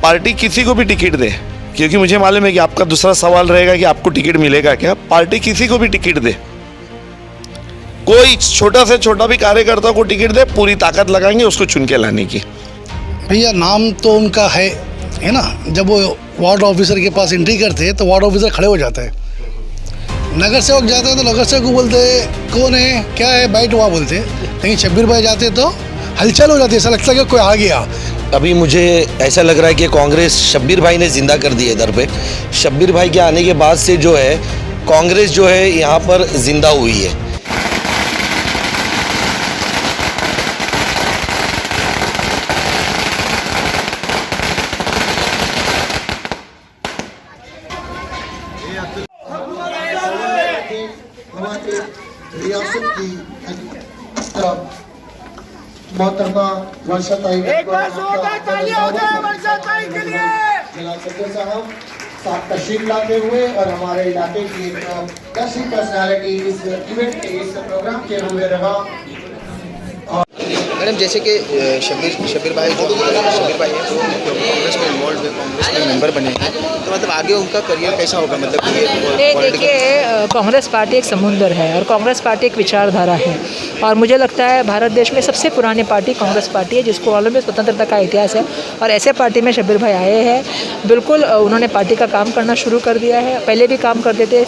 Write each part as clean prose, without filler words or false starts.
Party किसी को भी टिकट दे, क्योंकि मुझे मालूम है कि आपका दूसरा सवाल रहेगा कि आपको टिकट मिलेगा क्या। पार्टी किसी को भी टिकट दे, कोई छोटा से छोटा भी कार्यकर्ता को टिकट दे, पूरी ताकत लगाएंगे उसको चुन के लाने की। भैया नाम तो उनका है ना। जब वो वार्ड ऑफिसर के पास एंट्री करते हैं तो वार्ड ऑफिसर खड़े हो जाता है, नगर सेवक जाते हैं तो नगर सेवक को बोलते हैं कौन है क्या है बैठ वहाँ बोलते हैं। लेकिन शब्बीर भाई जाते तो हलचल हो जाती है, ऐसा लगता है कि कोई आ गया। अभी मुझे ऐसा लग रहा है कि कांग्रेस शब्बीर भाई ने जिंदा कर दी है इधर पे। शब्बीर भाई के आने के बाद से जो है कांग्रेस जो है यहाँ पर जिंदा हुई है। रियासत की मोहतरमा वर्षा ताई साहब तशरीफ लाते हुए और हमारे इलाके की दर्शक पर्सनालिटी इस इवेंट के इस प्रोग्राम के हुए रहा। मैडम जैसे कि शब्बीर भाई है जो कांग्रेस में इन्वॉल्व है, कांग्रेस में मेंबर बने हैं, तो मतलब आगे उनका करियर कैसा होगा? मतलब ये देखिए कांग्रेस पार्टी एक समुंदर है और कांग्रेस पार्टी एक विचारधारा है। और मुझे लगता है भारत देश में सबसे पुरानी पार्टी कांग्रेस पार्टी है, जिसको मालूम है स्वतंत्रता का इतिहास है। और ऐसे पार्टी में शब्बीर भाई आए हैं, बिल्कुल उन्होंने पार्टी का काम करना शुरू कर दिया है। पहले भी काम करते थे,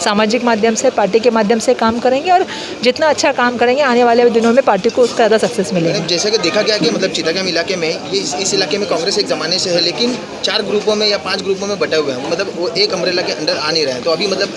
सामाजिक माध्यम से पार्टी के माध्यम से काम करेंगे और जितना अच्छा काम करेंगे आने वाले दिनों में पार्टी को उसका ज़्यादा सक्सेस मिलेगा। जैसा कि देखा गया कि मतलब चिटागंज इलाके में ये इस इलाके में कांग्रेस एक ज़माने से है, लेकिन 4 ग्रुपों में या 5 ग्रुपों में बटे हुए हैं, मतलब वो एक अम्ब्रेला के अंडर आ नहीं रहे हैं। तो अभी मतलब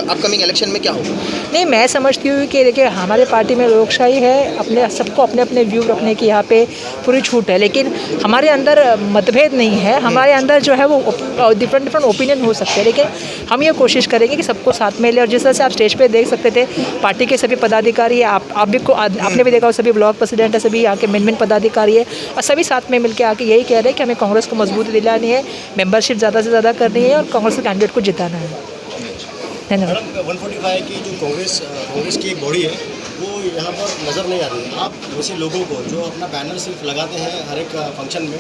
अपकमिंग इलेक्शन में क्या होगा? नहीं, मैं समझती हूँ कि देखिए हमारे पार्टी में लोकशाही है, अपने सबको अपने अपने व्यू रखने की यहाँ पे पूरी छूट है, लेकिन हमारे अंदर मतभेद नहीं है। हमारे अंदर जो है वो डिफरेंट ओपिनियन हो सकते हैं, लेकिन हम ये कोशिश करेंगे कि सबको साथ में ले। और जिस तरह से आप स्टेज पे देख सकते थे पार्टी के सभी पदाधिकारी, आप भी आपने भी देखा, सभी ब्लॉक प्रेसिडेंट है, सभी यहाँ के मेन पदाधिकारी है, और सभी साथ में मिलकर आके यही कह रहे हैं कि हमें कांग्रेस को मजबूती दिलानी है, मेंबरशिप ज़्यादा से ज़्यादा करनी है और कांग्रेस के कैंडिडेट को जिताना है। धन्यवाद। 145 की जो कांग्रेस की एक बॉडी है वो यहाँ पर नज़र नहीं आ रही है। आप वैसे लोगों को जो अपना बैनर सिर्फ लगाते हैं हर एक फंक्शन में,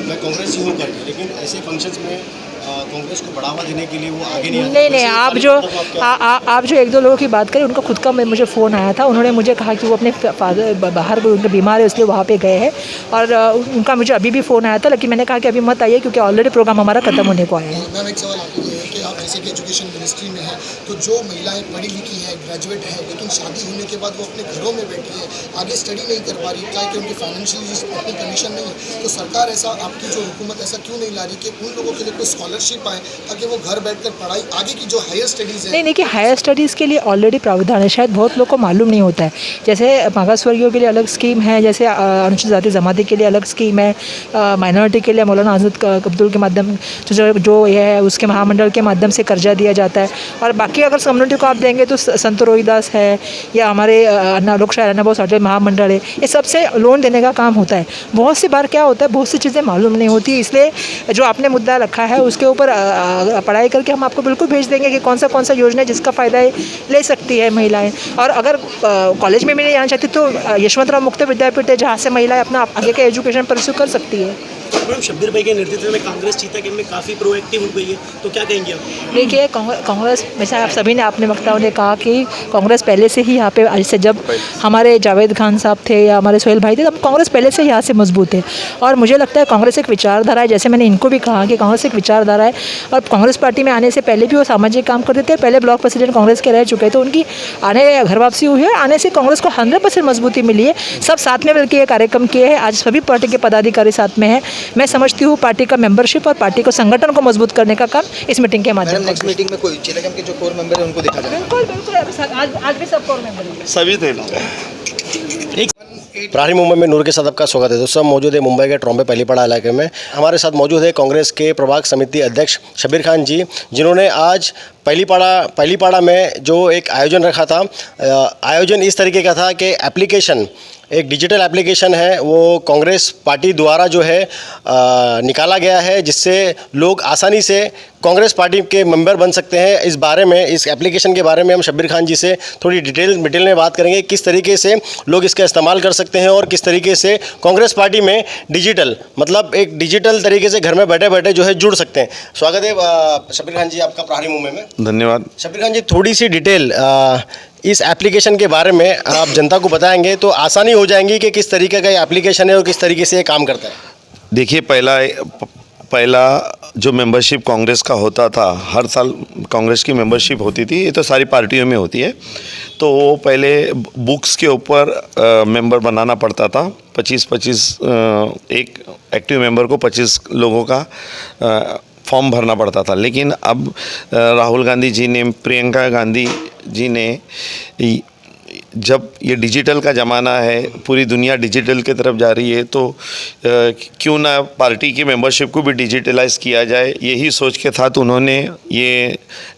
मैं कांग्रेस ही हूँ करके, लेकिन ऐसे फंक्शंस में कांग्रेस को बढ़ावा देने के लिए वो आगे नहीं आते। नहीं, आप जो 1-2 लोगों की बात करें, उनका खुद का मुझे फ़ोन आया था। उन्होंने मुझे कहा कि वो अपने फादर बाहर उनके बीमार है इसलिए वहाँ पे गए हैं, और उनका मुझे अभी भी फ़ोन आया था, लेकिन मैंने कहा कि अभी मत आइए क्योंकि ऑलरेडी प्रोग्राम हमारा ख़त्म होने को आया है। मैम एक सवाल आपके लिए है कि आप जैसे कि एजुकेशन मिनिस्ट्री में हैं, तो जो महिलाएं पढ़ी लिखी हैं, ग्रेजुएट हैं, लेकिन शादी होने के बाद वो अपने घरों में बैठी है, आगे स्टडी नहीं कर पा रही, क्या कि उनकी फाइनेंशियली अपनी कंडीशन नहीं है, तो सरकार ऐसा आपकी जो हुकूमत ऐसा क्यों नहीं ला रही कि उन लोगों के लिए कोई स्कॉलरशिप आए ताकि वो घर बैठकर पढ़ाई आगे की जो हायर स्टडीज़ है? नहीं, देखिए हायर स्टडीज़ के लिए ऑलरेडी प्रावधान है, शायद बहुत लोग को मालूम नहीं होता है। जैसे मागासवर्गीयों के लिए अलग स्कीम है, जैसे अनुसूचित जाति जमाती के लिए अलग स्कीम है, माइनॉरिटी के लिए मौलाना आज़ाद अब्दुल के माध्यम जो ये है उसके महामंडल के माध्यम से कर्जा दिया जाता है। और बाकी अगर कम्युनिटी को आप देंगे तो संत रोहिदास है या हमारे लोक शायर अन्ना भाऊ साठे महामंडल है, ये सबसे लोन देने का काम होता है। बहुत सी बार क्या होता है, बहुत सी चीज़ें मालूम नहीं होती, इसलिए जो आपने मुद्दा रखा है उसके ऊपर पढ़ाई करके हम आपको बिल्कुल भेज देंगे कि कौन सा योजना है जिसका फ़ायदा ले सकती है महिलाएं। और अगर कॉलेज में भी नहीं आना चाहती तो यशवंतराव मुक्त विद्यापीठ है जहाँ से महिलाएं अपना आगे का एजुकेशन परस्यू कर सकती है। मैडम शब्बीर भाई के नेतृत्व में कांग्रेस चिटागंज में काफ़ी प्रोएक्टिव हो गई है, तो क्या कहेंगे आप? देखिए कांग्रेस वैसे आप सभी ने अपने वक्ताओं ने कहा कि कांग्रेस पहले से ही यहाँ पे, जैसे जब हमारे जावेद खान साहब थे या हमारे सोहेल भाई थे, तब कांग्रेस पहले से यहाँ से मजबूत है। और मुझे लगता है कांग्रेस एक विचारधारा है, जैसे मैंने इनको भी कहा कि कांग्रेस एक विचारधारा है। और कांग्रेस पार्टी में आने से पहले भी वो सामाजिक काम करते थे, पहले ब्लॉक प्रेसिडेंट कांग्रेस के रह चुके, तो उनकी घर वापसी हुई है। आने से कांग्रेस को 100% मजबूती मिली है। सब साथ में मिलकर ये कार्यक्रम किए हैं, आज सभी पार्टी के पदाधिकारी साथ में हैं। मैं समझती हूँ पार्टी का मेंबरशिप और पार्टी को संगठन को मजबूत करने का काम इस मीटिंग के माध्यम से। नेक्स्ट मीटिंग में कोई चिटागंज के जो कोर मेंबर है उनको देखा जाए? बिल्कुल, आज भी सब कोर मेंबर हैं, सभी थे। प्रहरी मुंबई में नूर के साथ आपका स्वागत है। दोस्तों मौजूद है मुंबई के ट्रॉम्बे पलीपाड़ा इलाके में। हमारे साथ मौजूद है कांग्रेस के प्रभाग समिति अध्यक्ष शब्बीर खान जी, जिन्होंने आज पलीपाड़ा में जो एक आयोजन रखा था। आयोजन इस तरीके का था कि एप्लीकेशन, एक डिजिटल एप्लीकेशन है, वो कांग्रेस पार्टी द्वारा जो है निकाला गया है, जिससे लोग आसानी से कांग्रेस पार्टी के मेंबर बन सकते हैं, इस बारे में, इस एप्लीकेशन के बारे में हम शब्बीर खान जी से थोड़ी डिटेल में बात करेंगे। किस तरीके से लोग इसका इस्तेमाल कर सकते हैं और किस तरीके से कांग्रेस पार्टी में डिजिटल, मतलब एक डिजिटल तरीके से घर में बैठे बैठे जो है जुड़ सकते हैं। स्वागत है शब्बीर खान जी आपका प्रहारी मुंबई में। धन्यवाद। शब्बीर खान जी, थोड़ी सी डिटेल इस एप्लीकेशन के बारे में आप जनता को बताएंगे तो आसानी हो जाएंगी कि किस तरीके का ये एप्लीकेशन है और किस तरीके से ये काम करता है। देखिए, पहला जो मेंबरशिप कांग्रेस का होता था, हर साल कांग्रेस की मेंबरशिप होती थी, ये तो सारी पार्टियों में होती है। तो वो पहले बुक्स के ऊपर मेंबर बनाना पड़ता था। 25 एक एक्टिव मेंबर को 25 लोगों का फॉर्म भरना पड़ता था। लेकिन अब राहुल गांधी जी ने, प्रियंका गांधी जी ने, जब ये डिजिटल का ज़माना है, पूरी दुनिया डिजिटल की तरफ जा रही है, तो क्यों ना पार्टी की मेंबरशिप को भी डिजिटलाइज किया जाए, यही सोच के साथ उन्होंने ये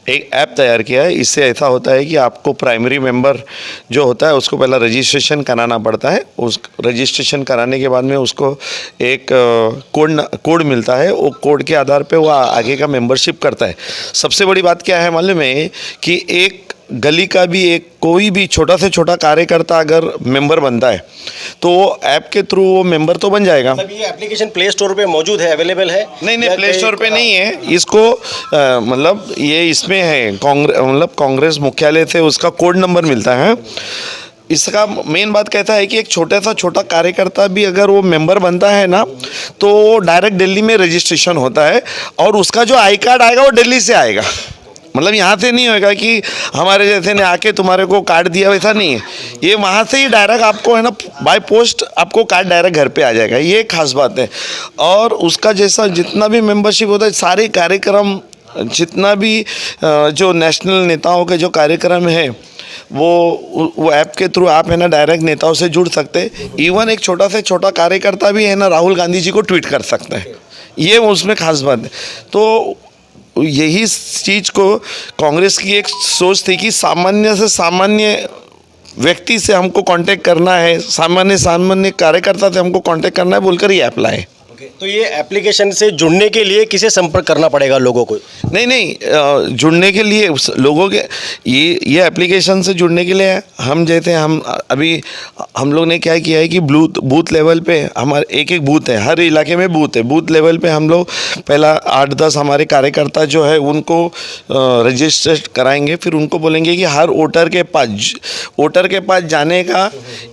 एक ऐप तैयार किया है। इससे ऐसा होता है कि आपको प्राइमरी मेंबर जो होता है उसको पहला रजिस्ट्रेशन कराना पड़ता है। उस रजिस्ट्रेशन कराने के बाद में उसको एक कोड मिलता है। वो कोड के आधार पे वो आगे का मेंबरशिप करता है। सबसे बड़ी बात क्या है मालूम है कि एक गली का भी एक कोई भी छोटा से छोटा कार्यकर्ता अगर मेंबर बनता है तो वो ऐप के थ्रू वो मेंबर तो बन जाएगा। मतलब ये एप्लीकेशन प्ले स्टोर पे मौजूद है, अवेलेबल है? नहीं, प्ले स्टोर पे नहीं है। इसको मतलब ये इसमें है, कांग्रेस मुख्यालय से उसका कोड नंबर मिलता है। इसका मेन बात कहता है कि एक छोटा सा छोटा कार्यकर्ता भी अगर वो मेंबर बनता है ना, तो डायरेक्ट दिल्ली में रजिस्ट्रेशन होता है और उसका जो आई कार्ड आएगा वो दिल्ली से आएगा। मतलब यहाँ से नहीं होगा कि हमारे जैसे ने आके तुम्हारे को कार्ड दिया, वैसा नहीं है। ये वहाँ से ही डायरेक्ट आपको है ना, बाय पोस्ट आपको कार्ड डायरेक्ट घर पे आ जाएगा। ये खास बात है। और उसका जैसा जितना भी मेंबरशिप होता है, सारे कार्यक्रम, जितना भी जो नेशनल नेताओं के जो कार्यक्रम है, वो ऐप के थ्रू आप है ना डायरेक्ट नेताओं से जुड़ सकते हैं। इवन एक छोटा से छोटा कार्यकर्ता भी है ना राहुल गांधी जी को ट्वीट कर सकता है। ये उसमें खास बात है। तो यही चीज़ को कांग्रेस की एक सोच थी कि सामान्य से सामान्य व्यक्ति से हमको कांटेक्ट करना है, सामान्य कार्यकर्ता से हमको कांटेक्ट करना है बोलकर ये ऐप लाए। तो ये एप्लीकेशन से जुड़ने के लिए किसे संपर्क करना पड़ेगा लोगों को? नहीं, जुड़ने के लिए लोगों के ये एप्लीकेशन से जुड़ने के लिए हम हम लोग ने क्या किया है कि बूथ लेवल पे हमारे एक बूथ है, हर इलाके में बूथ है। बूथ लेवल पे हम लोग पहला 8-10 हमारे कार्यकर्ता जो है उनको रजिस्टर कराएंगे। फिर उनको बोलेंगे कि हर वोटर के पास जाने का,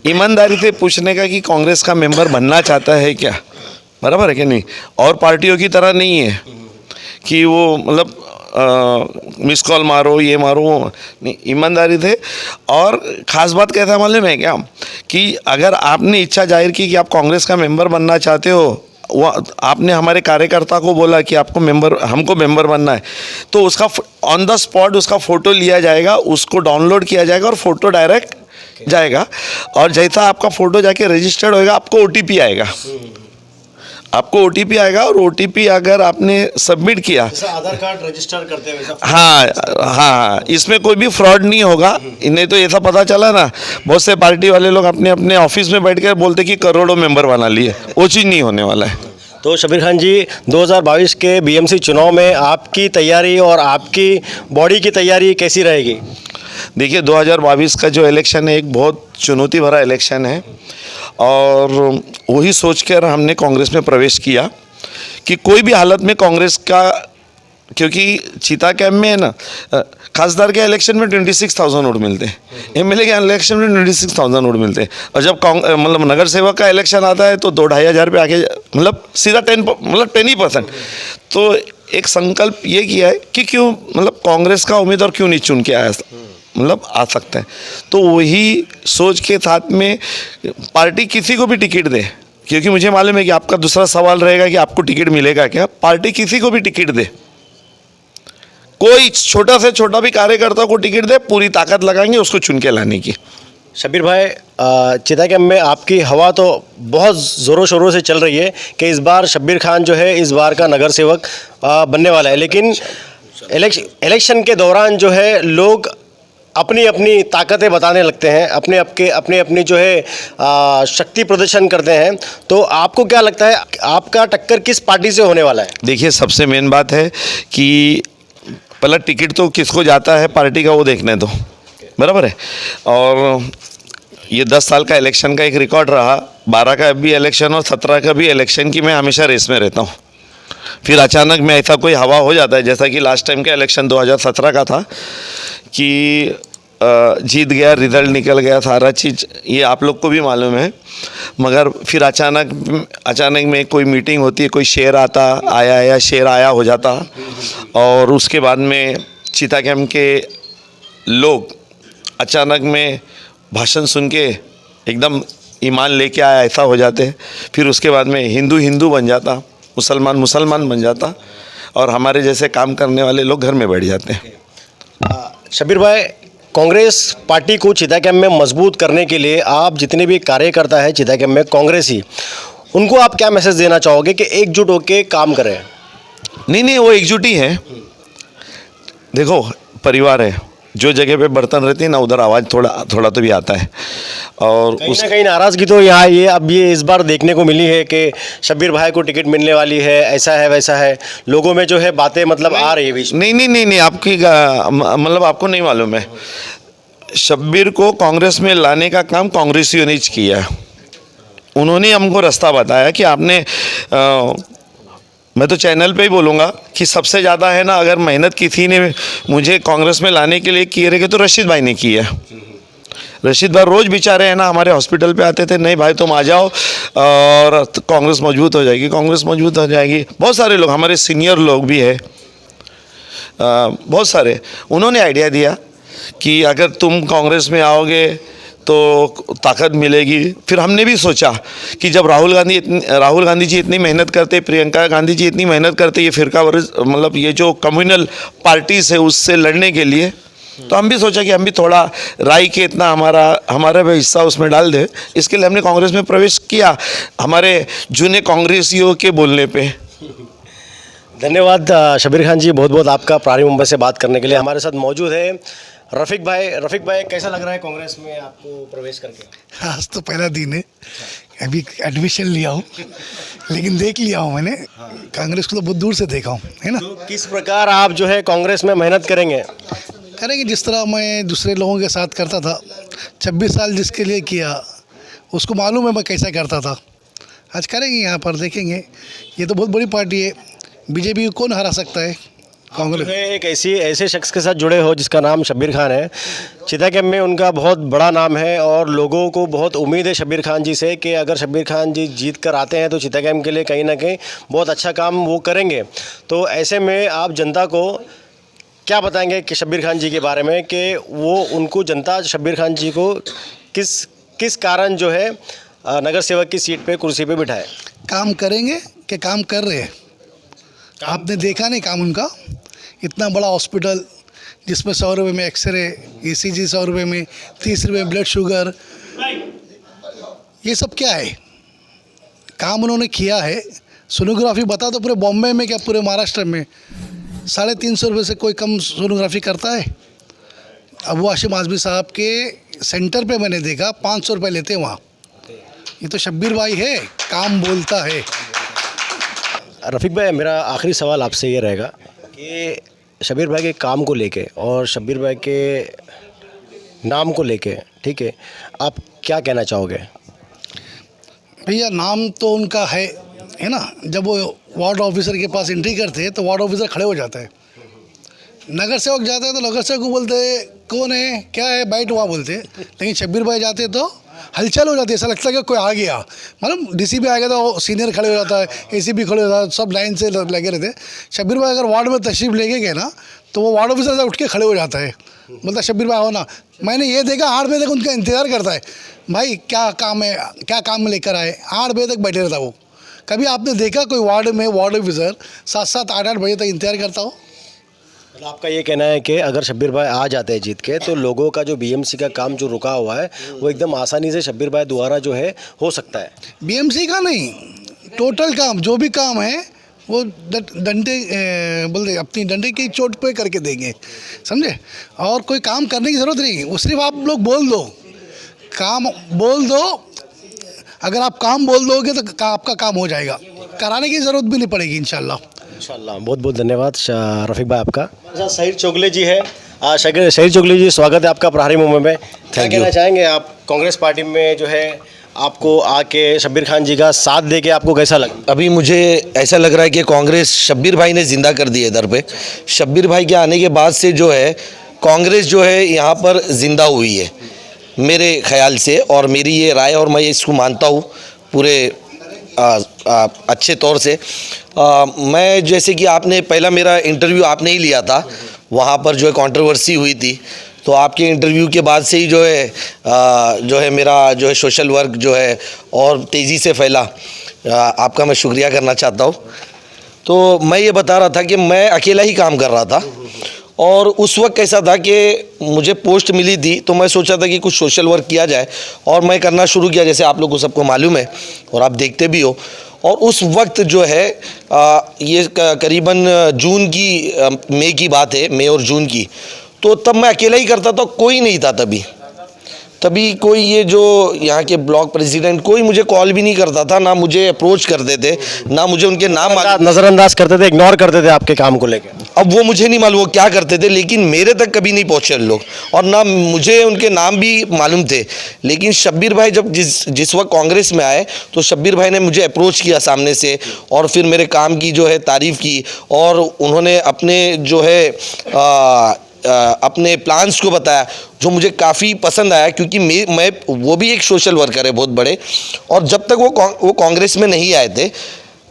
ईमानदारी से पूछने का कि कांग्रेस का मेंबर बनना चाहता है क्या, बराबर है कि नहीं। और पार्टियों की तरह नहीं है कि वो मतलब मिस कॉल मारो, ये मारो, वो नहीं, ईमानदारी थे। और ख़ास बात कैसा मालूम है क्या कि अगर आपने इच्छा जाहिर की कि आप कांग्रेस का मेंबर बनना चाहते हो, वो आपने हमारे कार्यकर्ता को बोला कि हमको मेंबर बनना है, तो उसका ऑन द स्पॉट उसका फ़ोटो लिया जाएगा, उसको डाउनलोड किया जाएगा और फ़ोटो डायरेक्ट जाएगा। और जैसा आपका फ़ोटो जाके रजिस्टर्ड होएगा, आपको OTP आएगा। और OTP अगर आपने सबमिट किया, जैसा आधार कार्ड रजिस्टर करते हैं वैसा। हाँ, इसमें कोई भी फ्रॉड नहीं होगा। इन्हें तो ऐसा पता चला ना, बहुत से पार्टी वाले लोग अपने अपने ऑफिस में बैठ कर बोलते कि करोड़ों मेंबर बना लिए, वो चीज़ नहीं होने वाला है। तो शब्बीर खान जी, 2022 के BMC चुनाव में आपकी तैयारी और आपकी बॉडी की तैयारी कैसी रहेगी? देखिए, 2022 का जो इलेक्शन है एक बहुत चुनौती भरा इलेक्शन है और वही सोचकर हमने कांग्रेस में प्रवेश किया कि कोई भी हालत में कांग्रेस का, क्योंकि चीता कैंप में है ना, खासदार के इलेक्शन में 26,000 वोट मिलते हैं, MLA के इलेक्शन में 26,000 वोट मिलते हैं। और जब मतलब नगर सेवक का इलेक्शन आता है तो 2-2.5 हज़ार पे आके मतलब सीधा 10%। तो एक संकल्प ये किया है कि क्यों मतलब कांग्रेस का उम्मीदवार क्यों नहीं चुन के आया, मतलब आ सकते हैं। तो वही सोच के साथ में पार्टी किसी को भी टिकट दे, क्योंकि मुझे मालूम है कि आपका दूसरा सवाल रहेगा कि आपको टिकट मिलेगा क्या। पार्टी किसी को भी टिकट दे, कोई छोटा से छोटा भी कार्यकर्ता को टिकट दे, पूरी ताकत लगाएंगे उसको चुन के लाने की। शब्बीर भाई, चिता कैंप में आपकी हवा तो बहुत ज़ोरों शोरों से चल रही है कि इस बार शब्बीर खान जो है इस बार का नगर सेवक बनने वाला है। लेकिन इलेक्शन के दौरान जो है लोग अपनी अपनी ताकतें बताने लगते हैं, अपने अपनी जो है शक्ति प्रदर्शन करते हैं, तो आपको क्या लगता है आपका टक्कर किस पार्टी से होने वाला है? देखिए, सबसे मेन बात है कि पहला टिकट तो किसको जाता है पार्टी का वो देखने दो, बराबर है। और ये 10 साल का इलेक्शन का एक रिकॉर्ड रहा, 12 का भी इलेक्शन और 17 का भी इलेक्शन की मैं हमेशा रेस में रहता हूँ। फिर अचानक में ऐसा कोई हवा हो जाता है, जैसा कि लास्ट टाइम का इलेक्शन 2017 का था कि जीत गया, रिजल्ट निकल गया, सारा चीज़ ये आप लोग को भी मालूम है। मगर फिर अचानक में कोई मीटिंग होती है, कोई शेर आया शेर आया हो जाता, और उसके बाद में चीता कैंप के लोग अचानक में भाषण सुन के एकदम ईमान लेके आया ऐसा हो जाते। फिर उसके बाद में हिंदू बन जाता, मुसलमान बन जाता, और हमारे जैसे काम करने वाले लोग घर में बैठ जाते हैं। शब्बीर भाई, कांग्रेस पार्टी को चीता कैंप में मजबूत करने के लिए आप जितने भी कार्यकर्ता है चीता कैंप में कांग्रेसी, उनको आप क्या मैसेज देना चाहोगे कि एकजुट होकर काम करें? नहीं, वो एकजुट ही है। देखो, परिवार है, जो जगह पे बर्तन रहते हैं ना, उधर आवाज़ थोड़ा तो भी आता है। और कहीं ना कहीं नाराज़गी तो यहाँ ये इस बार देखने को मिली है कि शब्बीर भाई को टिकट मिलने वाली है, ऐसा है वैसा है, लोगों में जो है बातें मतलब आ रही है बीच में। नहीं, आपकी मतलब आपको नहीं मालूम है। शब्बीर को कांग्रेस में लाने का काम कांग्रेसियों ने किया है। उन्होंने हमको रास्ता बताया कि आपने मैं तो चैनल पे ही बोलूँगा कि सबसे ज़्यादा है ना, अगर मेहनत किसी ने मुझे कांग्रेस में लाने के लिए की रही तो रशीद भाई ने की है। रशीद भाई रोज़ बेचारे हैं ना हमारे हॉस्पिटल पे आते थे, नहीं भाई तुम आ जाओ और कांग्रेस मजबूत हो जाएगी, कांग्रेस मजबूत हो जाएगी। बहुत सारे लोग, हमारे सीनियर लोग भी है, बहुत सारे, उन्होंने आइडिया दिया कि अगर तुम कांग्रेस में आओगे तो ताकत मिलेगी। फिर हमने भी सोचा कि जब राहुल गांधी जी इतनी मेहनत करते, प्रियंका गांधी जी इतनी मेहनत करते, ये फिरका मतलब ये जो कम्युनल पार्टीज है उससे लड़ने के लिए, तो हम भी सोचा कि हम भी थोड़ा राय के इतना हमारा भी हिस्सा उसमें डाल दे। इसके लिए हमने कांग्रेस में प्रवेश किया, हमारे जूने कांग्रेसियों के बोलने पे। धन्यवाद शब्बीर खान जी, बहुत बहुत आपका प्राणी मुंबई से बात करने के लिए। हमारे साथ मौजूद है रफ़ीक भाई, कैसा लग रहा है कांग्रेस में आपको प्रवेश करके? आज तो पहला दिन है, अभी एडमिशन लिया हूँ, लेकिन देख लिया हूँ मैंने कांग्रेस को तो बहुत दूर से देखा हूँ, है ना। तो किस प्रकार आप जो है कांग्रेस में मेहनत करेंगे? जिस तरह मैं दूसरे लोगों के साथ करता था, 26 साल जिसके लिए किया उसको मालूम है मैं कैसा करता था। आज करेंगे, यहाँ पर देखेंगे। ये तो बहुत बड़ी पार्टी है, बीजेपी को कौन हरा सकता है? कांग्रेस एक ऐसे शख्स के साथ जुड़े हो जिसका नाम शब्बीर खान है। चीता कैंप में उनका बहुत बड़ा नाम है और लोगों को बहुत उम्मीद है शब्बीर खान जी से कि अगर शब्बीर खान जी जीत कर आते हैं तो चीता कैंप के लिए कहीं ना कहीं बहुत अच्छा काम वो करेंगे। तो ऐसे में आप जनता को क्या बताएंगे कि शब्बीर खान जी के बारे में, कि वो उनको जनता शब्बीर खान जी को किस कारण जो है नगर सेवक की सीट पे कुर्सी पे बिठाए? काम करेंगे कि काम कर रहे हैं? आपने देखा नहीं काम उनका? इतना बड़ा हॉस्पिटल जिसमें 100 रुपये में एक्सरे, ECG 100 रुपये में, 30 रुपये में ब्लड शुगर, ये सब क्या है? काम उन्होंने किया है। सोनोग्राफी बता दो पूरे बॉम्बे में क्या पूरे महाराष्ट्र में 350 रुपये से कोई कम सोनोग्राफी करता है? अब वो आशिम आजमी साहब के सेंटर पे मैंने देखा 500 रुपये लेते हैं वहाँ। ये तो शब्बीर भाई है, काम बोलता है। रफ़ीक भाई, मेरा आखिरी सवाल आपसे ये रहेगा कि शब्बीर भाई के काम को लेके और शब्बीर भाई के नाम को लेके, ठीक है, आप क्या कहना चाहोगे? भैया, नाम तो उनका है ना। जब वो वार्ड ऑफिसर के पास एंट्री करते हैं तो वार्ड ऑफिसर खड़े हो जाता है। नगर सेवक जाता है तो नगर सेवक को बोलते हैं कौन है, क्या है, बैठ वहाँ बोलते हैं। लेकिन शब्बीर भाई जाते हैं तो हलचल हो जाती है, ऐसा लगता है कि कोई आ गया। मतलब DCP आ गया तो सीनियर खड़े हो जाता है, ACP खड़े हो जाता है, सब लाइन से लगे रहते हैं। शब्बीर भाई अगर वार्ड में तशरीफ लेके गए ना तो वो वार्ड ऑफिसर से उठ के खड़े हो जाता है, बोलता शब्बीर भाई हो ना। मैंने ये देखा 8 बजे तक उनका इंतज़ार करता है, भाई क्या काम है, क्या काम में लेकर आए। 8 बजे तक बैठे रहता वो। कभी आपने देखा कोई वार्ड में वार्ड ऑफिसर 7-7, 8-8 बजे तक इंतजार करता हो? मतलब आपका ये कहना है कि अगर शब्बीर भाई आ जाते हैं जीत के तो लोगों का जो BMC का काम जो रुका हुआ है वो एकदम आसानी से शब्बीर भाई द्वारा जो है हो सकता है? BMC का नहीं, टोटल काम जो भी काम है वो डंडे बोलते अपनी डंडे की चोट पे करके देंगे, समझे। और कोई काम करने की ज़रूरत नहीं, वो सिर्फ आप लोग बोल दो, काम बोल दो। अगर आप काम बोल दोगे तो आपका काम हो जाएगा, कराने की ज़रूरत भी नहीं पड़ेगी इंशाल्लाह। इंशाल्लाह। बहुत बहुत धन्यवाद रफ़ीक भाई आपका। अच्छा, शहीद चोगले जी है, शहीद चोगले जी, स्वागत है आपका प्रहारी मुंबई में। क्या कहना चाहेंगे आप कांग्रेस पार्टी में जो है आपको आके शब्बीर खान जी का साथ दे के आपको कैसा लगा? अभी मुझे ऐसा लग रहा है कि कांग्रेस शब्बीर भाई ने ज़िंदा कर दी है इधर पे। शब्बीर भाई के आने के बाद से जो है कांग्रेस जो है यहाँ पर ज़िंदा हुई है मेरे ख्याल से, और मेरी ये राय, और मैं इसको मानता हूँ पूरे अच्छे तौर से। मैं जैसे कि आपने पहला मेरा इंटरव्यू आपने ही लिया था, वहाँ पर जो है कंट्रोवर्सी हुई थी, तो आपके इंटरव्यू के बाद से ही जो है मेरा जो है सोशल वर्क जो है और तेज़ी से फैला। आपका मैं शुक्रिया करना चाहता हूँ। तो मैं ये बता रहा था कि मैं अकेला ही काम कर रहा था, और उस वक्त ऐसा था कि मुझे पोस्ट मिली थी, तो मैं सोचा था कि कुछ सोशल वर्क किया जाए, और मैं करना शुरू किया, जैसे आप लोग को सबको मालूम है और आप देखते भी हो। और उस वक्त जो है ये करीबन मई की बात है, मई और जून की, तो तब मैं अकेला ही करता था, कोई नहीं था तभी कोई ये जो यहाँ के ब्लॉक प्रेसिडेंट, कोई मुझे कॉल भी नहीं करता था, ना मुझे अप्रोच करते थे, ना मुझे उनके नाम नज़रअंदाज करते थे, इग्नोर करते थे आपके काम को लेकर। अब वो मुझे नहीं मालूम वो क्या करते थे, लेकिन मेरे तक कभी नहीं पहुँचे लोग, और ना मुझे उनके नाम भी मालूम थे। लेकिन शब्बीर भाई जब जिस वक्त कांग्रेस में आए, तो शब्बीर भाई ने मुझे अप्रोच किया सामने से, और फिर मेरे काम की जो है तारीफ़ की, और उन्होंने अपने जो है अपने प्लान्स को बताया, जो मुझे काफ़ी पसंद आया, क्योंकि मैं वो भी एक सोशल वर्कर है बहुत बड़े, और जब तक वो कांग्रेस में नहीं आए थे,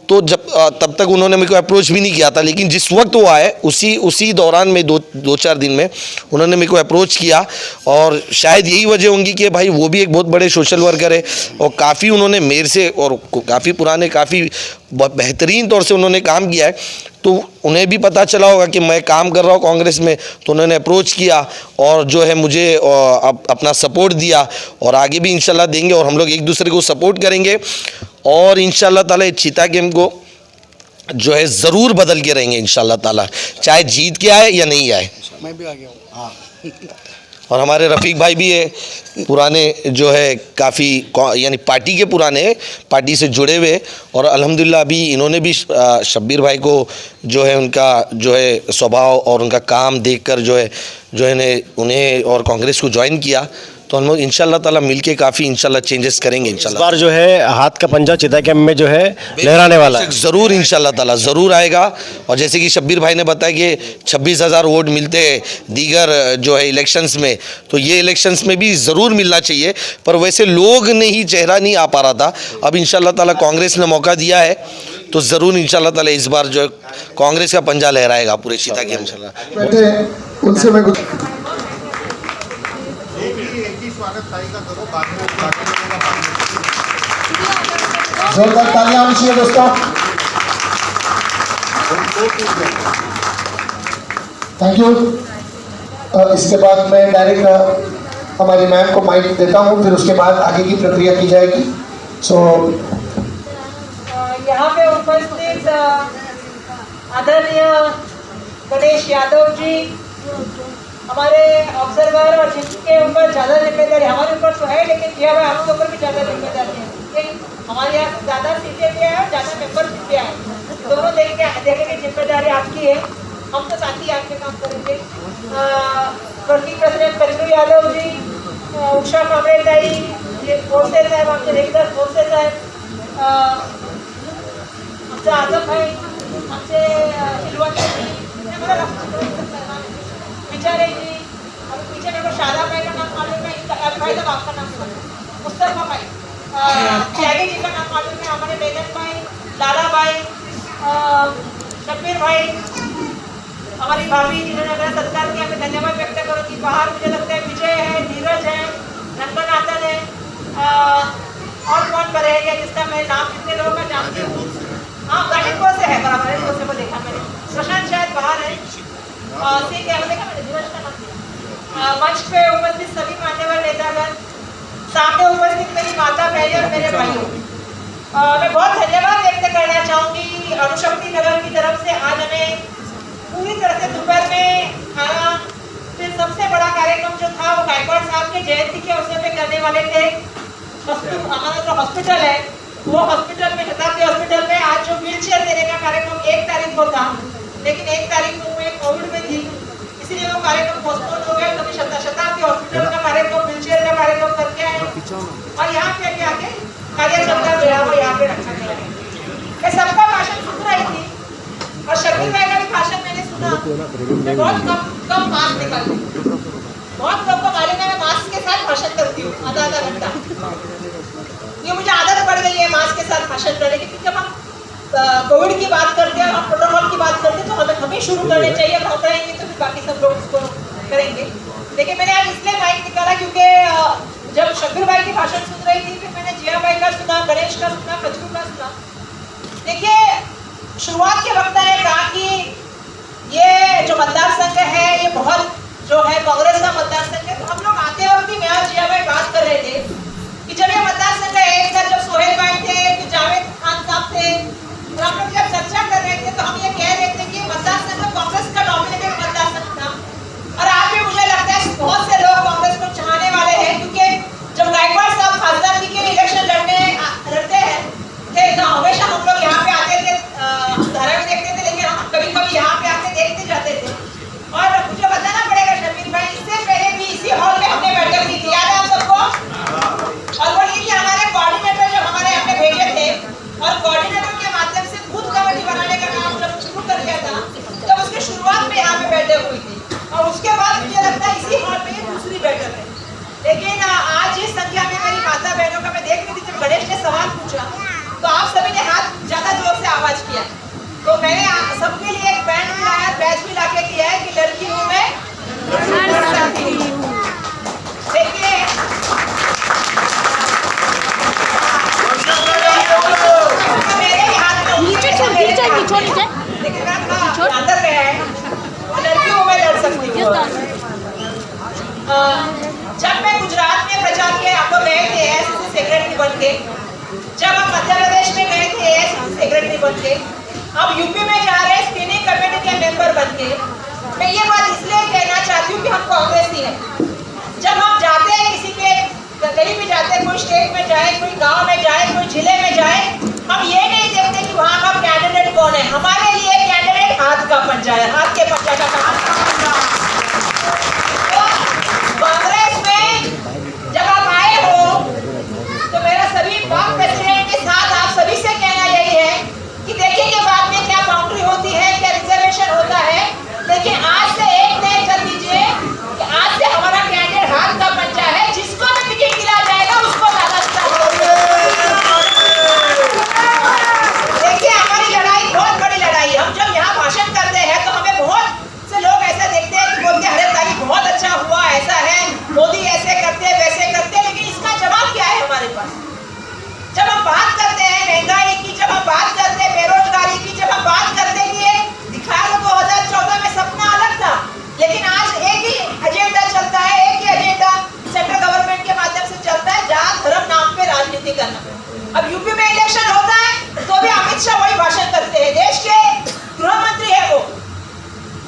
तो तब तक उन्होंने मेरे को अप्रोच भी नहीं किया था। लेकिन जिस वक्त वो आए, उसी दौरान में दो चार दिन में उन्होंने मेरे को अप्रोच किया, और शायद यही वजह होंगी कि भाई वो भी एक बहुत बड़े सोशल वर्कर है, और काफ़ी उन्होंने मेरे से, और काफ़ी पुराने, काफ़ी बेहतरीन तौर से उन्होंने काम किया है, तो उन्हें भी पता चला होगा कि मैं काम कर रहा हूँ कांग्रेस में, तो उन्होंने अप्रोच किया, और जो है मुझे अपना सपोर्ट दिया, और आगे भी इंशाल्लाह देंगे, और हम लोग एक दूसरे को सपोर्ट करेंगे, और इंशाल्लाह ताला चीता गेम को जो है ज़रूर बदल के रहेंगे इंशाल्लाह ताला, चाहे जीत के आए या नहीं आए। मैं भी आ गया हूँ। हाँ। और हमारे रफ़ीक भाई भी है, पुराने जो है काफ़ी, यानी पार्टी के पुराने, पार्टी से जुड़े हुए, और अल्हम्दुलिल्लाह अभी इन्होंने भी शब्बीर भाई को जो है उनका जो है स्वभाव और उनका काम देखकर जो है उन्हें और कांग्रेस को ज्वाइन किया। तो हम लोग इंशाल्लाह ताला मिलके काफ़ी इंशाल्लाह चेंजेस करेंगे इंशाल्लाह। इस बार जो है हाथ का पंजा चिता कैंप में जो है लहराने वाला है। ज़रूर इंशाल्लाह ताला ज़रूर आएगा। और जैसे कि शब्बीर भाई ने बताया कि 26,000 वोट मिलते हैं दीगर जो है इलेक्शंस में, तो ये इलेक्शंस में भी ज़रूर मिलना चाहिए, पर वैसे लोग ने ही चेहरा नहीं आ पा रहा था। अब इंशाल्लाह ताला कांग्रेस ने मौका दिया है, तो ज़रूर इंशाल्लाह ताला इस बार जो है कांग्रेस का पंजा लहराएगा पूरे चीता के इंशाल्लाह। उनसे मैं जोरदार तालियां होनी चाहिए दोस्तों। Thank you. इसके बाद मैं डायरेक्ट हमारी मैम को माइक देता हूँ, फिर उसके बाद आगे की प्रक्रिया की जाएगी। सो यहाँ पे उपस्थित आदरणीय गणेश यादव जी, हमारे ऑब्जर्वर, और जिनके ऊपर ज़्यादा जिम्मेदारी हमारे ऊपर तो है, लेकिन किया हुआ हम लोग ऊपर भी ज़्यादा जिम्मेदारी है, क्योंकि हमारे यहाँ ज़्यादा सीटें भी हैं, ज़्यादा मेंबरशिप भी है, दोनों देखे की जिम्मेदारी आपकी है। हम तो साथ ही आपके काम करेंगे। वर्किंग प्रेसिडेंट कल्लू यादव जी, उषा कांबळे ताई, ये फोर्सेस है, आमचे रेग्युलर फोर्सेस है, आमचे आजम भाई, आमचे हिलवंत जी, बिचारे जी, अभी पीछे मेरे को शादा भाई का नाम मालूम है, अली भाई साहब आपका नाम मालूम है, मुस्तफा भाई, त्यागी जी का नाम मालूम है, हमारे बेगम भाई, लाला भाई, शब्बीर भाई, हमारी भाभी जिन्होंने मेरा सत्कार किया, मैं धन्यवाद व्यक्त करूँगी। बाहर मुझे लगता है विजय है, नीरज है, रंगनाथन है, और कौन करेगा जिसका मैं नाम कितने लोगों का जानती हूँ। हाँ, गाजीपुर से है, बराबर है, दूसरे को देखा मैंने। प्रशांत शायद बाहर है, क्या देखा मैंने, धीरज का नाम। मंच पे उपस्थित सभी मान्यवर नेतागण, सामने उपस्थित मेरी माता बहन और मेरे भाइयों, मैं बहुत धन्यवाद व्यक्त करना चाहूंगी अणुशक्ति नगर की तरफ से। आज हमें पूरी तरह से दोपहर में खाना, फिर सबसे बड़ा कार्यक्रम जो था वो गायकवाड़ साहब के जयंती के अवसर पे करने वाले थे। हमारा जो हॉस्पिटल है वो हॉस्पिटल में, शताब्दी हॉस्पिटल में आज जो व्हील चेयर देने का कार्यक्रम 1 तारीख को था, लेकिन 1 तारीख को मैं कोविड में थी, इसलिए वो कार्यक्रम पोस्टपोन हो गया। तो शताब्दी हॉस्पिटल का कार्यक्रम, व्हील चेयर का कार्यक्रम करके आए और यहाँ पे अभी आके कार्यक्रम का जो है वो यहाँ पे रखा गया है। मैं सबका भाषण सुन रही थी और शक्ति भाई का भी भाषण मैंने सुना। मैं बहुत कम मास्क निकालती हूँ, बहुत लोग को मालूम है मैं मास्क के साथ भाषण करती हूँ आधा घंटा। ये मुझे आदत पड़ गई है मास्क के साथ भाषण करने की, क्योंकि जब हम कोविड की बात करते हैं और हम प्रोटोकॉल की बात करते हैं तो हमें शुरू करने चाहिए। हम रहेंगे तो फिर बाकी सब लोग उसको करेंगे। लेकिन मैंने आज इसलिए माइक निकाला क्योंकि जब शब्बीर भाई की भाषण सुन रही थी, फिर मैंने जिया भाई का सुना, गणेश का सुना, कचरू का सुना। देखिए शुरुआत के वक्त ने कहा कि ये जो मतदार संघ है ये बहुत जो है कांग्रेस का मतदार संघ है। तो हम लोग आते वक्त ही मैं और जिया भाई बात कर रहे थे कि जब ये मतदार संघ एक था, जब सोहेल भाई थे, फिर जावेद खान साहब थे, और हम लोग जब चर्चा कर रहे थे तो हम ये कह रहे थे कि मतदार संघ कांग्रेस का डोमिनेटेड मतदार संघ था। और आज भी मुझे लगता है बहुत से लोग कांग्रेस को चाहने वाले हैं, क्योंकि जब गायकवाड़ साहब खासदार के लिए इलेक्शन लड़ते हैं तो हमेशा हम लोग यहाँ पे आते थे, धारा में देखते थे, लेकिन हम कभी कभी यहाँ पे आके देखते जाते थे। और मुझे बताना पड़ेगा शब्बीर भाई, इससे पहले भी इसी हॉल में हमने बैठक की थी, याद है आप सबको? और वो ये कि हमारे कोऑर्डिनेटर जब हमारे यहाँ पे भेजे थे और कोऑर्डिनेटर के माध्यम से बूथ कमेटी बनाने का काम जब शुरू कर दिया था, तब उसकी शुरुआत में यहाँ पे बैठक हुई थी और उसके बाद मुझे लगता है इसी हॉल में दूसरी बैठक है। लेकिन आज इस संख्या में मेरी माता बहनों का मैं देख रही थी, जब गणेश ने सवाल पूछा तो आप सभी ने हाथ ज्यादा जोर से आवाज किया। तो मैंने सबके लिए एक बैंड भी लाया, बैच भी लाके दिया है कि लड़की हूँ मैं, देखिए मेरे ही हाथ में अंदर गया है, लड़की हूँ मैं, लड़ सकती हूँ। जब मैं गुजरात में प्रचार किया, आप लोग गए थे एसएससी सेक्रेटरी बन के, जब हम मध्य प्रदेश में गए थे एसएससी सेक्रेटरी बन के, अब यूपी में जा रहे हैं स्क्रीनिंग कमेटी के मेंबर बन के। मैं ये बात इसलिए कहना चाहती हूँ कि हम कांग्रेसी हैं। जब हम जाते हैं किसी के, कहीं भी जाते हैं, कोई स्टेट में जाए, कोई गांव में जाए, कोई जिले में जाए, हम ये नहीं देखते कि वहाँ का कैंडिडेट कौन है। हमारे लिए कैंडिडेट हाथ का पंजा है, हाथ के पंजा का काम। कांग्रेस में जब आप आए हो तो मेरा सभी ब्लॉक प्रेसिडेंट के साथ आप सभी से कहना यही है कि देखिए कि बाद में क्या बाउंड्री होती है, क्या रिजर्वेशन होता है, लेकिन आज से एक तय कर दीजिए कि आज से हमारा कैंडिडेट हाथ का पंजा है, जिसको भी टिकट दिया जाएगा उसको ज्यादा देखिए हमारी लड़ाई बहुत बड़ी लड़ाई। हम जब यहाँ भाषण करते हैं तो हमें बहुत से लोग ऐसा देखते हैं कि बोलते हैं अरे तारीख बहुत अच्छा हुआ, ऐसा है, मोदी ऐसे करते हैं वैसे करते हैं, लेकिन इसका जवाब क्या है हमारे पास? जब हम बात करते हैं महंगाई की, जब हम बात करते हैं बेरोजगारी की, जब हम बात करते हैं कि दिखाया तो 2014 में सपना अलग था, लेकिन आज एक ही एजेंडा चलता है, एक ही एजेंडा सेंट्रल गवर्नमेंट के माध्यम से चलता है, जात धर्म नाम पे राजनीति करना। अब यूपी में इलेक्शन होता है तो भी अमित शाह वही भाषण करते हैं, देश के गृह मंत्री है वो,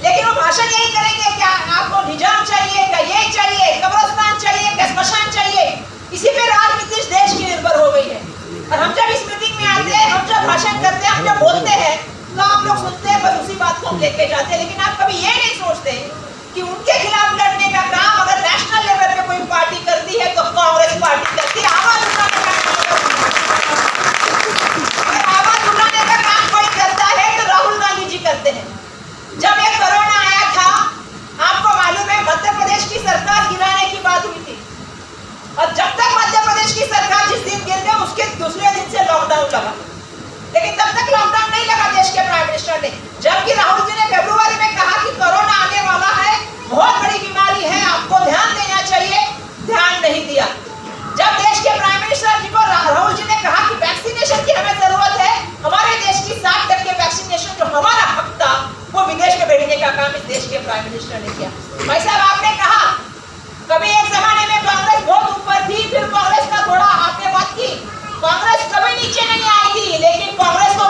लेकिन वो भाषण यही करेंगे क्या आपको निजाम चाहिए, क्या ये चाहिए, कब्रिस्तान चाहिए, क्या स्मशान चाहिए, इसी पे राजनीति देश की निर्भर हो गई है। और हम जब इस मीटिंग में आते हैं, हम जब भाषण करते हैं, हम जब बोलते हैं तो आप लोग सुनते हैं, बस उसी बात को हम लेके जाते हैं, लेकिन आप कभी ये नहीं सोचते कि उनके खिलाफ लड़ने का काम अगर नेशनल लेवल पे कोई पार्टी करती है तो कांग्रेस पार्टी करती है। आवाज उठाने का काम कोई करता है तो राहुल गांधी जी करते हैं। जब ये कोरोना आया था, आपको मालूम है मध्य प्रदेश की सरकार गिराने की बात हुई थी, और जब तक मध्य प्रदेश की सरकार जिस दिन गिर गई उसके दूसरे दिन से लॉकडाउन लगा, लेकिन तब तक लॉकडाउन नहीं लगा देश के प्राइम मिनिस्टर ने, जबकि राहुल जी ने फरवरी में कहा कि कोरोना आने वाला है, बहुत बड़ी बीमारी है, आपको ध्यान देना चाहिए, ध्यान नहीं दिया। जब देश के प्राइम मिनिस्टर जी को राहुल जी ने कहा कि वैक्सीनेशन की हमें जरूरत है, हमारे देश की 60% वैक्सीनेशन जो हमारा हक था वो विदेश में भेजने का काम इस देश के प्राइम मिनिस्टर ने किया। भाई साहब आपने कहा कभी एक जमाने में कांग्रेस बहुत ऊपर थी, फिर कांग्रेस का थोड़ा आपने बात की, कांग्रेस कभी नीचे नहीं आई थी, लेकिन कांग्रेस को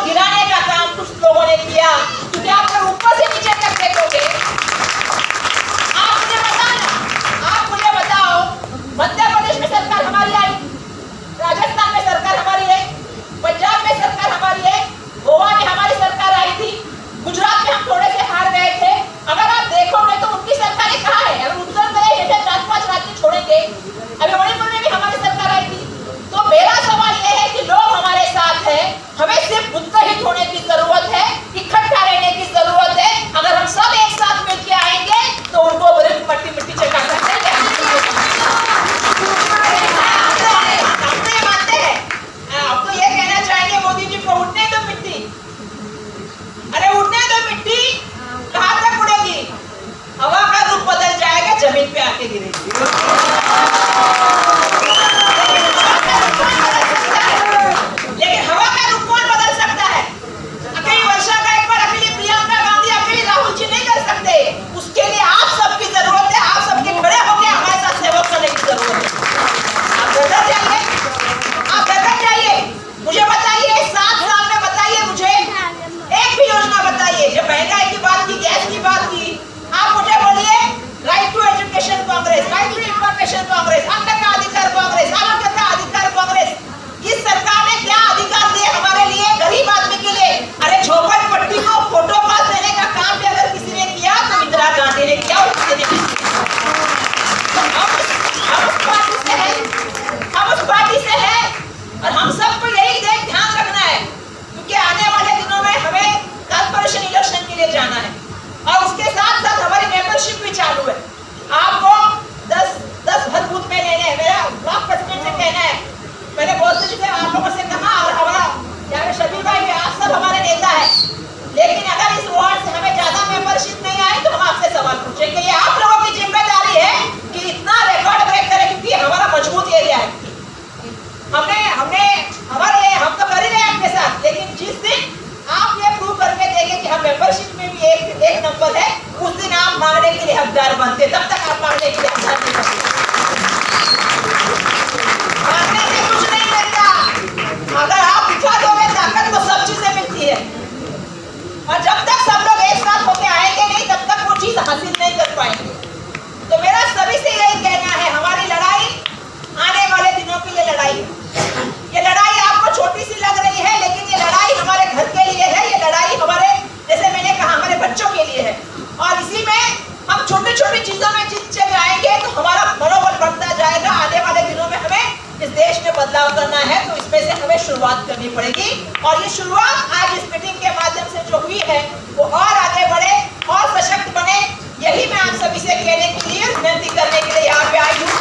पड़ेगी। और ये शुरुआत आज इस मीटिंग के माध्यम से जो हुई है वो और आगे बढ़े और सशक्त बने, यही मैं आप सभी से कहने के लिए, विनती करने के लिए यहाँ पे आई हूँ।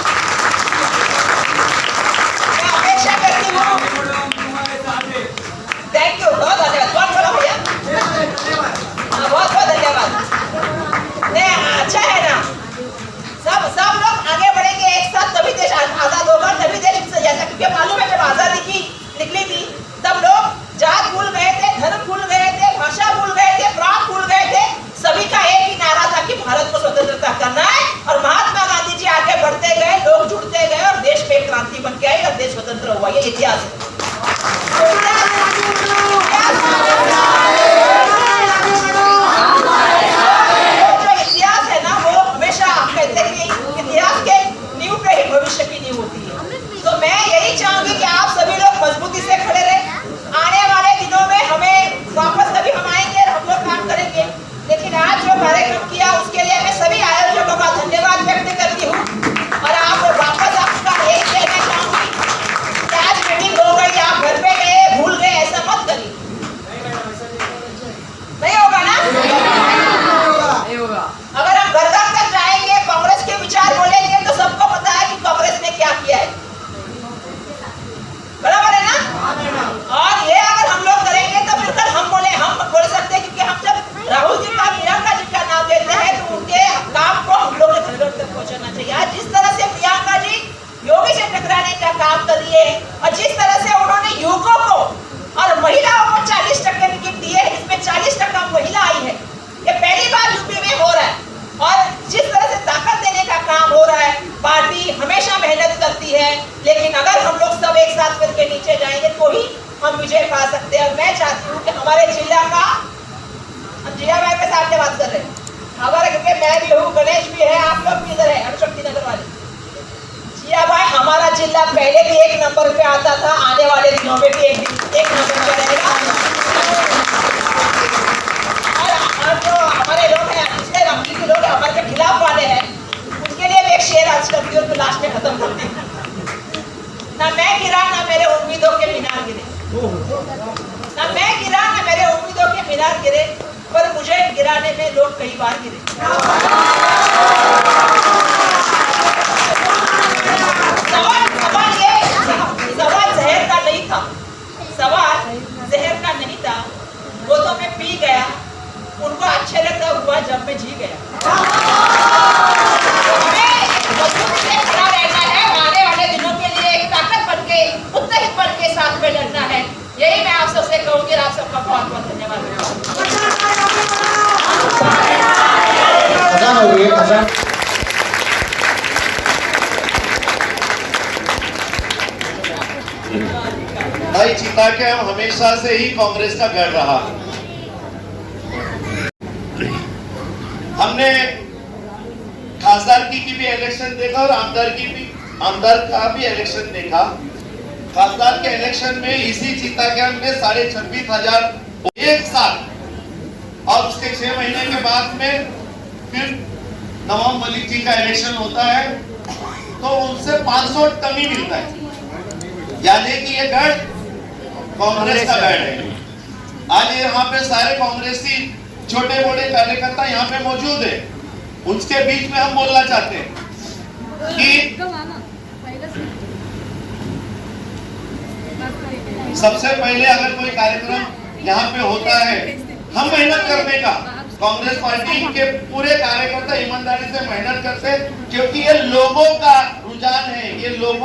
मैं अपेक्षा करती हूँ। थैंक यू, बहुत धन्यवाद, बहुत बड़ा भैया, बहुत बहुत धन्यवाद। नहीं, अच्छा है ना, सब लोग आगे बढ़ेंगे एक साथ, तभी देश आजाद होगा, तभी देश जैसा, क्योंकि मालूम है जब आजादी की निकली थी तब लोग जात भूल गए थे, धर्म भूल गए थे, भाषा भूल गए थे, प्रांत भूल गए थे। सभी का एक ही नारा था कि भारत को स्वतंत्रता करना है, और महात्मा गांधी जी आगे बढ़ते गए, लोग जुड़ते गए और देश में एक क्रांति बन के आई और देश स्वतंत्र हुआ। ये इतिहास है। जो इतिहास है ना, वो हमेशा कहते हैं कि इतिहास के नींव पे ही भविष्य की नींव होती है। तो मैं यही चाहूंगी कि आप सभी लोग मजबूती से खड़े रहे। आने वाले दिनों में हमें वापस कभी हम आएंगे और हम लोग काम करेंगे, लेकिन आज जो कार्यक्रम किया उसके लिए मैं सभी आयोजकों का धन्यवाद व्यक्त करती हूँ। और आप वापस आपका यही कहना चाहूंगी कि आज मीटिंग हो गई, आप घर पे गए, भूल गए, ऐसा मत करिए। नहीं होगा ना? अगर हम घर घर तक जाएंगे, कांग्रेस के विचार बोलेंगे, तो सबको पता है कि कांग्रेस ने क्या किया है। बराबर है ना? और ये अगर हम लोग करेंगे तो फिर कल हम बोल सकते हैं, क्योंकि हम जब राहुल जी का, प्रियंका जी का नाम लेते हैं तो उनके काम को हम लोग घर घर तक पहुंचाना चाहिए। आज जिस तरह से प्रियंका जी योगी से टकराने का काम कर रही है, और जिस तरह से उन्होंने युवकों को और महिलाओं को 40% टिकट दिए, इसमें 40% महिला आई है, ये पहली बार यूपी में हो रहा है। और जिस तरह से ताकत देने का काम हो रहा है, पार्टी हमेशा मेहनत करती है, लेकिन अगर हम लोग सब एक साथ करके नीचे जाएंगे तो ही हम विजय पा सकते हैं। और मैं चाहती हूँ कि हमारे जिला का, हम जिया भाई के साथ बात कर रहे हैं हमारे, क्योंकि मैं भी हूँ, गणेश भी है, आप लोग भी इधर है, अणुशक्ति नगर वाले। जिया भाई, हमारा जिला पहले भी 1 नंबर पे आता था, आने वाले दिनों में भी 1 नंबर पे रहेगा। और जो हमारे लोग हैं, पिछले रमली के लोग हमारे खिलाफ वाले हैं, उनके लिए भी एक शेर आज कर दिया, तो लास्ट में खत्म करते हैं। ना मैं गिरा, ना मेरे उम्मीदों के मीनार गिरे, ना मैं गिरा, ना मेरे उम्मीदों के मीनार गिरे, पर मुझे गिराने में लोग कई बार गिरे। सवाल जहर का नहीं था, सवाल जहर का नहीं था, वो तो मैं पी गया, उनको अच्छे लगता हुआ जब मैं जी गया। हमें मजबूती से खड़ा रहना है, आने वाले दिनों के लिए एक ताकत बन के, मुत्तहिद बन के साथ में लड़ना है। यही मैं आप सबसे कहूँगी। आप सबका बहुत बहुत धन्यवाद। भाई चिता के हम हमेशा से ही कांग्रेस का गढ़ रहा। हमने खासदारकी की भी इलेक्शन देखा और आमदार का भी इलेक्शन देखा। खासदार के इलेक्शन में इसी चिता के हमने 26,500 एक साल, और उसके 6 महीने के बाद में फिर नवाब मलिक जी का इलेक्शन होता है तो उनसे 500 कम ही मिलता है। यानी कि ये गढ़ कांग्रेस का गढ़ है। आज यहाँ पे सारे कांग्रेसी छोटे बड़े कार्यकर्ता यहाँ पे मौजूद है। उसके बीच में हम बोलना चाहते हैं कि सबसे पहले अगर कोई कार्यक्रम यहाँ पे होता है, हम मेहनत करने का, कांग्रेस पार्टी के पूरे कार्यकर्ता ईमानदारी से मेहनत करते हैं, क्योंकि ये लोगों का रुझान है। ये लोग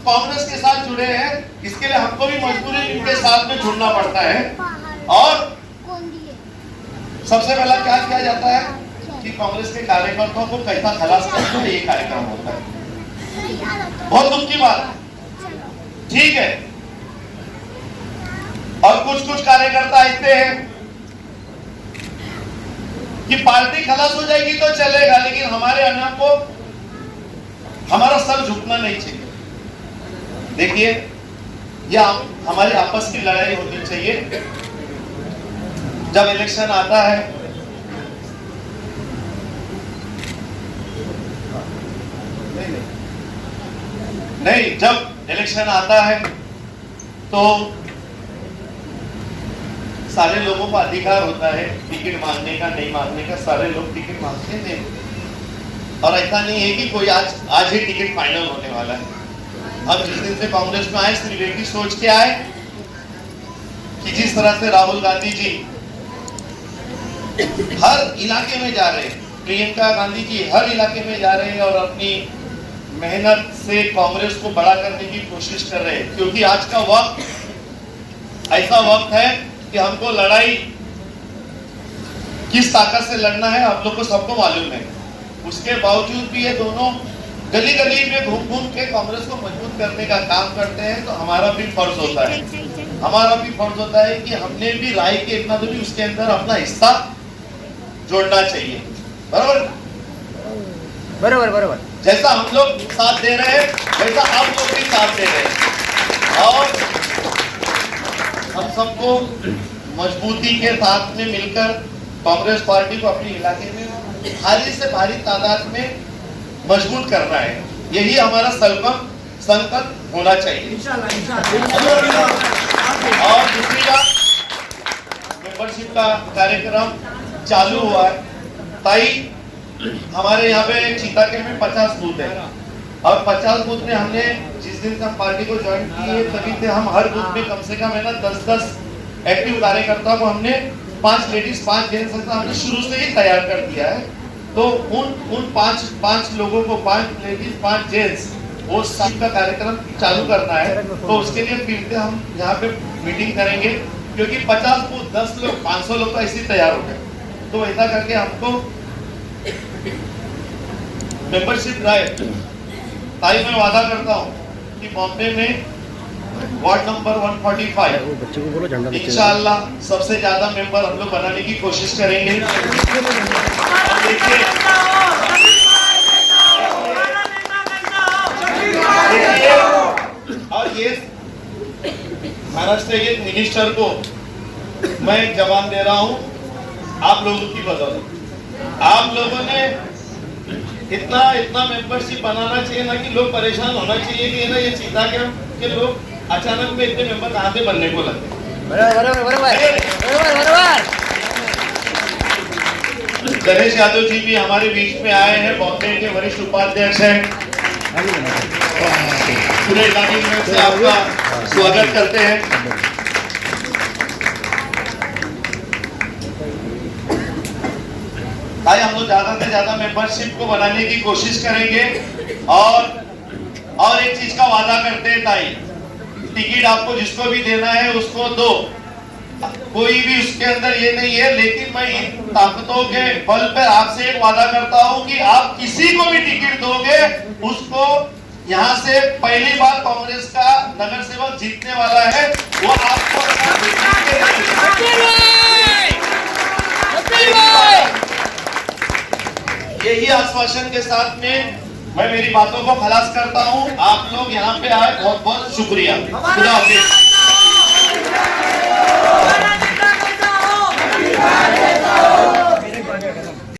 कांग्रेस के साथ जुड़े हैं, इसके लिए हमको भी मजबूरी इनके साथ में जुड़ना पड़ता है। और सबसे पहला क्या किया जाता है कि कांग्रेस के कार्यकर्ताओं को कैसा खलास करना है, ये कार्यक्रम होता है। बहुत दुख की बात, ठीक है। और कुछ कार्यकर्ता ऐसे हैं कि पार्टी खलास हो जाएगी तो चलेगा, लेकिन हमारे अन्ना को हमारा सर झुकना नहीं चाहिए। देखिए, यह हमारी आपस की लड़ाई होनी चाहिए। जब इलेक्शन आता है नहीं, जब इलेक्शन आता है तो सारे लोगों को अधिकार होता है टिकट मांगने का, नहीं मांगने का। सारे लोग टिकट मांगते थे और ऐसा नहीं है कि कोई आज ही टिकट फाइनल होने वाला है। अब जिस दिन से कांग्रेस में आए सिर्फ एक ही सोच के आए कि जिस तरह से राहुल गांधी जी हर इलाके में जा रहे हैं, प्रियंका गांधी जी हर इलाके में जा रहे हैं और अपनी मेहनत से कांग्रेस को बड़ा करने की कोशिश कर रहे हैं, क्योंकि आज का वक्त ऐसा वक्त है कि हमको लड़ाई किस ताकत से लड़ना है आप लोग को सबको मालूम है। उसके बावजूद भी ये दोनों गली गली में घूम घूम के कांग्रेस को मजबूत करने का काम करते हैं। तो हमारा भी फर्ज होता है कि हमने भी राय के इतना तो भी उसके अंदर अपना हिस्सा जोड़ना चाहिए। बराबर बरोबर बरोबर। जैसा हम लोग साथ दे रहे हैं वैसा आप लोग भी साथ दे रहे हैं और हम सबको मजबूती के साथ में मिलकर कांग्रेस पार्टी को अपने इलाके में भारी से भारी तादाद में मजबूत करना है। यही हमारा संकल्प होना चाहिए। और दूसरी बात, मेंबरशिप का कार्यक्रम चालू हुआ है। ताई हमारे यहाँ पे चीताके में 50 बूथ है और 50 बूथ में हमने जिस दिन से हम पार्टी को ज्वाइन किए तभी से हम हर बूथ में कम से कम है ना 10-10 एक्टिव कार्यकर्ता को हमने 5 लेडीज 5 जेंट्स हमने शुरू से ही तैयार कर दिया है। तो उन 5 लोगों को 5 लेडीज 5 जेंट्स वो सब का कार्यक्रम चालू करना है। तो उसके लिए फिर से हम यहाँ पे मीटिंग करेंगे, क्योंकि 50 बूथ 10 लोग 500 लोग तो ऐसे ही तैयार हो गए। तो ऐसा करके हमको मेंबरशिप ड्राइव ताई मैं वादा करता हूँ कि बॉम्बे में वार्ड नंबर 145 इंशाअल्लाह सबसे ज्यादा मेंबर हम लोग बनाने की कोशिश करेंगे। और ये महाराष्ट्र के मिनिस्टर को मैं एक जवाब दे रहा हूँ आप लोगों की बदौलत। आप लोगों ने इतना मेंबरशिप बनाना चाहिए ना कि लोग परेशान होना चाहिए कि ना ये चीता के लोग अचानक में इतने मेंबर कहाँ से बनने को लगे। गणेश यादव जी भी हमारे बीच में आए हैं, बॉम्बे के वरिष्ठ उपाध्यक्ष हैं। पूरे इलाके में से आपका स्वागत करते हैं। भाई हम लोग ज्यादा से ज्यादा मेंबरशिप को बनाने की कोशिश करेंगे और एक चीज का वादा करते हैं ताई, टिकट आपको जिसको भी देना है उसको दो, कोई भी उसके अंदर ये नहीं है। लेकिन मैं इन ताकतों के बल पर आपसे एक वादा करता हूं कि आप किसी को भी टिकट दोगे उसको यहाँ से पहली बार कांग्रेस का नगर सेवक जीतने वाला है, वो आपको यही आश्वासन के साथ में मैं मेरी बातों को खलास करता हूं। आप लोग यहाँ पे आए बहुत बहुत शुक्रिया। खुदा हाफिज।